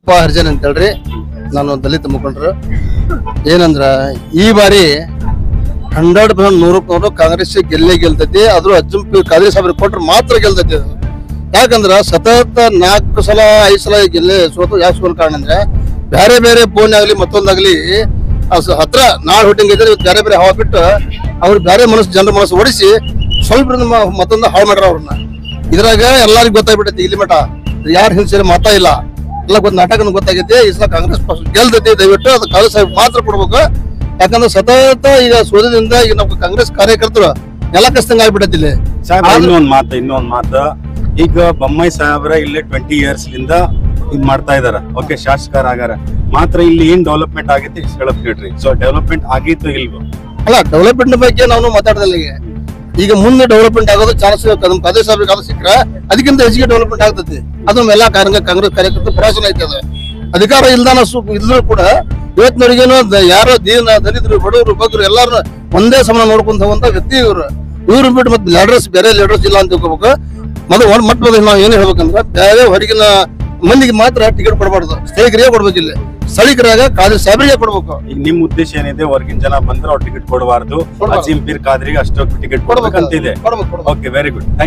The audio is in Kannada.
ಅಪ್ಪ ಹರ್ಜನ್ ಅಂತ ಹೇಳ್ರಿ. ನಾನು ದಲಿತ ಮುಖಂಡರು. ಏನಂದ್ರ ಈ ಬಾರಿ 100% 100% ಕಾಂಗ್ರೆಸ್ ಗೆಲ್ತೈತಿ. ಆದ್ರೂ ಅಜ್ಜಂಪಿ ಖಾದ್ರಿ ಸಾಹೇಬ್ರಿಗೆ ಕೊಟ್ರೆ ಮಾತ್ರ ಗೆಲ್ತೈತಿ ಅದು. ಯಾಕಂದ್ರ ಸತತ 4 ಸಲ 5 ಸಲ ಸೋತು ಯಾಕೆ ಸೋಲ್ ಕಾರಣ ಅಂದ್ರೆ ಬೇರೆ ಬೇರೆ ಫೋನ್ ಆಗ್ಲಿ ಮತ್ತೊಂದಾಗ್ಲಿ ಹತ್ರ ನಾಳೆ ಹುಟ್ಟಿಂಗ್ ಇದ್ರೆ ಬೇರೆ ಬೇರೆ ಹವಾ ಬಿಟ್ಟು ಅವ್ರು ಬೇರೆ ಜನರ ಮನಸ್ಸು ಓಡಿಸಿ ಸ್ವಲ್ಪ ಮತ್ತೊಂದು ಹಾಳು ಮಾಡ್ರ ಅವ್ರನ್ನ. ಇದ್ರಾಗ ಎಲ್ಲರಿಗೂ ಗೊತ್ತಾಗ್ಬಿಟ್ಟೈತಿ ಇಲ್ಲಿ ಮಠ ಯಾರು ಹಿಂಸೆ ಮಾತಾ ಇಲ್ಲ, ಎಲ್ಲ ನಾಟಕ ಗೊತ್ತಾಗೈತಿ. ಈ ಸಲ ಕಾಂಗ್ರೆಸ್ ಪಕ್ಷ ಗೆಲ್ತೈತಿ. ದಯವಿಟ್ಟು ಅದು ಖಾದ್ರಿ ಸಾಹೇಬ್ ಮಾತ್ರ ಕೊಡ್ಬೇಕು. ಯಾಕಂದ್ರೆ ಸತತ ಈಗ ಸೋದದಿಂದ ಈಗ ನಮ್ಮ ಕಾಂಗ್ರೆಸ್ ಕಾರ್ಯಕರ್ತರು ಎಲ್ಲ ಕಷ್ಟಂಗ ಆಗ್ಬಿಟ್ಟೈತಿ ಇಲ್ಲಿ. ಇನ್ನೊಂದ್ ಮಾತು ಈಗ ಬೊಮ್ಮಾಯಿ ಸಾಹೇಬ್ರ ಇಲ್ಲಿ 20 years ಲಿಂದ ಇದ್ ಮಾಡ್ತಾ ಇದಾರ. ಓಕೆ, ಶಾಸಕರ ಆಗಾರ ಮಾತ್ರ ಇಲ್ಲಿ ಏನ್ ಡೆವಲಪ್ಮೆಂಟ್ ಆಗೈತಿ ಹೇಳಕ್ ಹೇಳ್ರಿ. ಸೊ ಡೆವಲಪ್ಮೆಂಟ್ ಆಗಿತ್ತು ಇಲ್ವೋ? ಅಲ್ಲ, ಡೆವಲಪ್ಮೆಂಟ್ ಬಗ್ಗೆ ನಾವು ಮಾತಾಡ್ದಲ್ಲ. ಈಗ ಮುಂದೆ ಡೆವಲಪ್ಮೆಂಟ್ ಆಗೋದು ಚಾನ್ಸ್ ನಮ್ ಖಾದ್ರಿ ಸಾಹೇಬ್ರಿಗೆ ಅದು ಸಿಕ್ಕರೆ ಅದಕ್ಕಿಂತ ಹೆಚ್ಚಿಗೆ ಡೆವಲಪ್ಮೆಂಟ್ ಆಗ್ತೈತಿ. ಅದು ಎಲ್ಲ ಕಾಂಗ್ರೆಸ್ ಕಾರ್ಯಕರ್ತರು ಪ್ರವಾಸನ ಐತದ. ಅಧಿಕಾರ ಇಲ್ದಾನ ಇಲ್ಲೂ ಕೂಡ ಇವತ್ತಿನವರಿಗೇನು ಯಾರೋ ದಲಿತರು ಬಡವರು ಬಗ್ಗರು ಎಲ್ಲಾರು ಒಂದೇ ಸಮಾನ ನೋಡ್ಕೊಂತ ಹೋಗುವಂತ ವ್ಯಕ್ತಿ ಇವ್ರು ಬಿಟ್ಟು ಮತ್ತೆ ಬೇರೆ ಲೀಡರ್ಸ್ ಇಲ್ಲ ಅಂತ ತಿಳ್ಕೊಬೇಕು. ಮೊದಲು ನಾವು ಏನ್ ಹೇಳ್ಬೇಕಂದ್ರೆ ಬೇರೆ ಹೊರಗಿನ ಮಂದಿಗೆ ಮಾತ್ರ ಟಿಕೆಟ್ ಕೊಡಬಾರ್ದು, ಸ್ಥಳೀಕರಿಗೆ ಕೊಡ್ಬೇಕು. ಇಲ್ಲಿ ಸ್ಥಳೀಕರಾಗ ಖಾದ್ರಿ ಸಾಹೇಬ್ರಿಗೆ ಕೊಡ್ಬೇಕು. ಈಗ ನಿಮ್ ಉದ್ದೇಶ ಏನಿದೆ? ಹೊರಗಿನ ಜನ ಬಂದ್ರೆ ಅವ್ರು ಟಿಕೆಟ್ ಕೊಡಬಾರ್ದು, ಅಜೀಂ ಪೀರ್ ಖಾದ್ರಿಗೆ ಅಷ್ಟು ಟಿಕೆಟ್ ಕೊಡ್ಬೇಕಂತಿದೆ. Okay, very good, thank you.